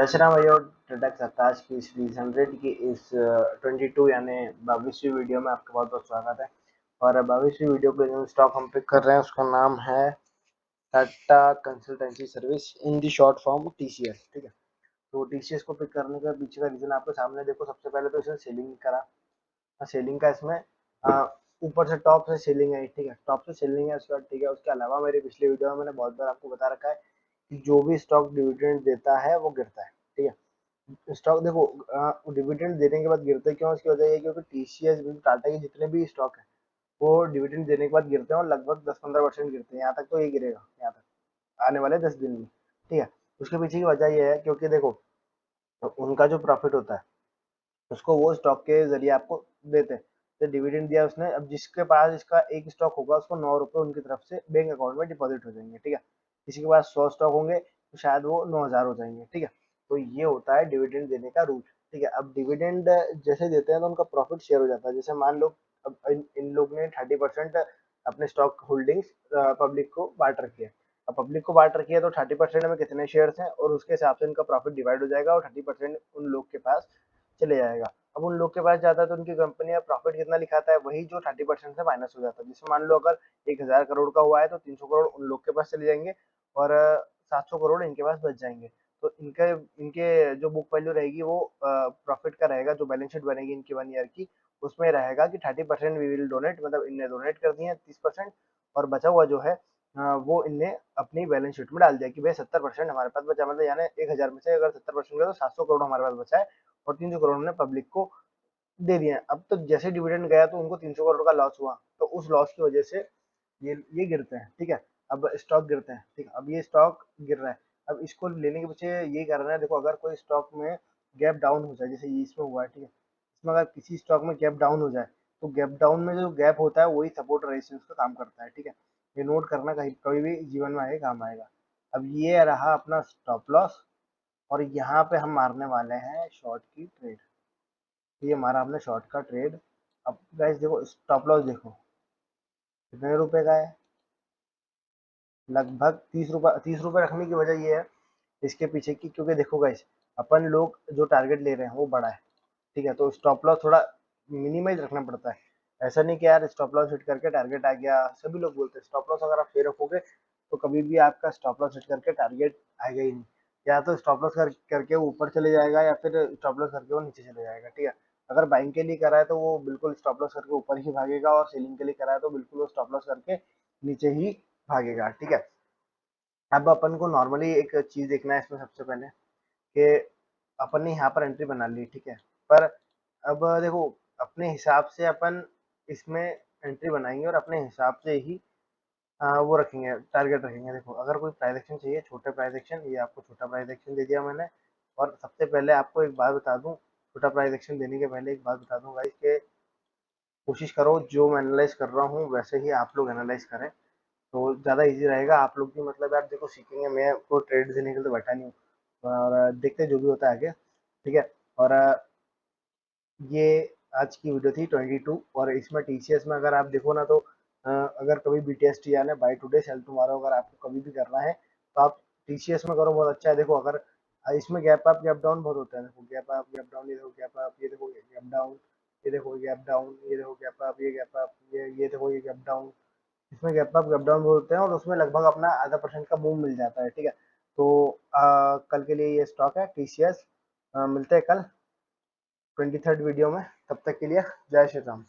जय श्री राम भाइयों। टेटक सप्ताह की सीरीज 100 की इस 22 यानी 22वीं वीडियो में आपका बहुत बहुत स्वागत है। और 22वीं वीडियो पे जो स्टॉक हम पिक कर रहे हैं उसका नाम है टाटा कंसल्टेंसी सर्विस, इन दी शॉर्ट फॉर्म टीसीएस। ठीक है, तो टीसीएस को पिक करने का पीछे का रीजन आपके सामने देखो। सबसे पहले तो इसने सेलिंग करा, सेलिंग का इसमें ऊपर से टॉप से सेलिंग है। ठीक है, टॉप से सेलिंग है उसके बाद। ठीक है, उसके अलावा मेरी पिछली वीडियो में मैंने बहुत बार आपको बता रखा है कि जो भी स्टॉक डिविडेंड देता है वो गिरता है। ठीक है, स्टॉक देखो डिविडेंड देने के बाद गिरते क्यों, इसकी वजह ये क्योंकि टीसीएस टाटा के जितने भी स्टॉक है वो डिविडेंड देने के बाद गिरते हैं और लगभग 10-15% गिरते हैं। यहाँ तक तो ये गिरेगा, यहाँ तक आने वाले 10 दिन में। ठीक है, उसके पीछे की वजह ये है क्योंकि देखो उनका जो प्रॉफिट होता है उसको वो स्टॉक के जरिए आपको देते हैं। तो डिविडेंड दिया उसने, अब जिसके पास इसका एक स्टॉक होगा उसको 9 रुपये उनकी तरफ से बैंक अकाउंट में डिपॉजिट हो जाएंगे। ठीक है, किसी के पास 100 स्टॉक होंगे तो शायद वो 9,000 हो जाएंगे। ठीक है, तो ये होता है डिविडेंड देने का रूल। ठीक है, अब डिविडेंड जैसे देते हैं तो उनका प्रॉफिट शेयर हो जाता है। जैसे मान लो अब इन लोग ने 30% अपने स्टॉक होल्डिंग्स पब्लिक को बांट रखी है। अब पब्लिक को बांट रखी है तो 30% में कितने शेयर्स हैं और उसके हिसाब से इनका प्रॉफिट डिवाइड हो जाएगा और 30% उन लोग के पास चले जाएगा। अब उन लोग के पास जाता है तो उनकी कंपनी का प्रॉफिट कितना लिखाता है, वही जो 30% से माइनस हो जाता है। जैसे मान लो अगर 1,000 करोड़ का हुआ है तो 300 करोड़ उन लोग के पास चले जाएंगे और 700 करोड़ इनके पास बच जाएंगे। तो इनके इनके जो बुक वैल्यू रहेगी वो प्रॉफिट का रहेगा। जो बैलेंस शीट बनेगी इनकी 1 ईयर की, उसमें रहेगा कि 30% वी विल डोनेट, मतलब इनने डोनेट कर दिए 30% और बचा हुआ जो है वो इनने अपनी बैलेंस शीट में डाल दिया कि भाई 70% हमारे पास बचा। मतलब यानी 1,000 में से अगर 70% गया तो 700 करोड़ हमारे पास बचा है और 300 करोड़ ने पब्लिक को दे दिए हैं। अब तो जैसे डिविडेंड गया तो उनको 300 करोड़ का लॉस हुआ, तो उस लॉस की वजह से ये गिरते हैं। ठीक है, अब स्टॉक गिरते हैं। ठीक है, अब ये स्टॉक गिर रहा है। अब इसको लेने के पीछे ये करना है, देखो अगर कोई स्टॉक में गैप डाउन हो जाए जैसे ये इसमें हुआ है। ठीक है, इसमें अगर किसी स्टॉक में गैप डाउन हो जाए तो गैप डाउन में जो गैप होता है वही सपोर्ट रेजिस्टेंस का काम करता है। ठीक है, ये नोट करना, कहीं कभी भी जीवन में आगे काम आएगा। अब ये रहा अपना स्टॉप लॉस और यहाँ पे हम मारने वाले हैं शॉर्ट की ट्रेड। ये मारा हमने शॉर्ट का ट्रेड। अब गाइस देखो स्टॉप लॉस देखो कितने रुपए का है, लगभग 30 रुपये। 30 रुपये रखने की वजह ये है इसके पीछे की, क्योंकि देखो गाइस अपन लोग जो टारगेट ले रहे हैं वो बड़ा है। ठीक है, तो स्टॉप लॉस थोड़ा मिनिमाइज रखना पड़ता है। ऐसा नहीं कि यार स्टॉप लॉस हिट करके टारगेट आ गया। सभी लोग बोलते हैं स्टॉप लॉस अगर आप सही रखोगे तो कभी भी आपका स्टॉप लॉस हिट करके टारगेट आएगा ही नहीं। या तो स्टॉप लॉस करके वो ऊपर चले जाएगा या फिर स्टॉप लॉस करके वो नीचे चले जाएगा। ठीक है, अगर बाइंग के लिए करा है तो वो बिल्कुल स्टॉप लॉस करके ऊपर ही भागेगा और सेलिंग के लिए करा है तो बिल्कुल वो स्टॉप लॉस करके नीचे ही भागेगा। ठीक है, अब अपन को नॉर्मली एक चीज देखना है इसमें सबसे पहले कि अपन ने यहाँ पर एंट्री बना ली। ठीक है, पर अब देखो अपने हिसाब से अपन इसमें एंट्री बनाएंगे और अपने हिसाब से ही वो रखेंगे, टारगेट रखेंगे। देखो अगर कोई प्राइस एक्शन चाहिए, छोटे प्राइस एक्शन, ये आपको छोटा प्राइस एक्शन दे दिया मैंने। और सबसे पहले आपको एक बात बता दूं, छोटा प्राइस एक्शन देने के पहले एक बात बता दूं गाइस कि कोशिश करो जो मैं एनालाइज कर रहा हूँ वैसे ही आप लोग एनालाइज करें तो ज़्यादा इजी रहेगा आप लोग भी। मतलब यार देखो सीखेंगे, मैं को ट्रेड देने के लिए तो बैठा नहीं हूँ और देखते जो भी होता है आगे। ठीक है, और ये आज की वीडियो थी 22 और इसमें टीसीएस में अगर आप देखो ना तो अगर कभी बीटीएसटी यानी बाय टुडे सेल टुमारो अगर आपको कभी भी करना है तो आप टीसीएस में करो, बहुत अच्छा है। देखो अगर इसमें गैप अप गैप डाउन बहुत होता है। देखो गैप अप गैप डाउन, ये देखो गैप अप, ये देखो गैप डाउन, ये देखो गैप डाउन, ये देखो गैप अप, ये गैप अप, ये देखो ये गैप डाउन। इसमें गैप अप गैप डाउन होते हैं और उसमें लगभग अपना आधा परसेंट का मूव मिल जाता है। ठीक है, तो कल के लिए ये स्टॉक है टीसीएस। मिलते हैं कल 23rd वीडियो में, तब तक के लिए जय श्री राम।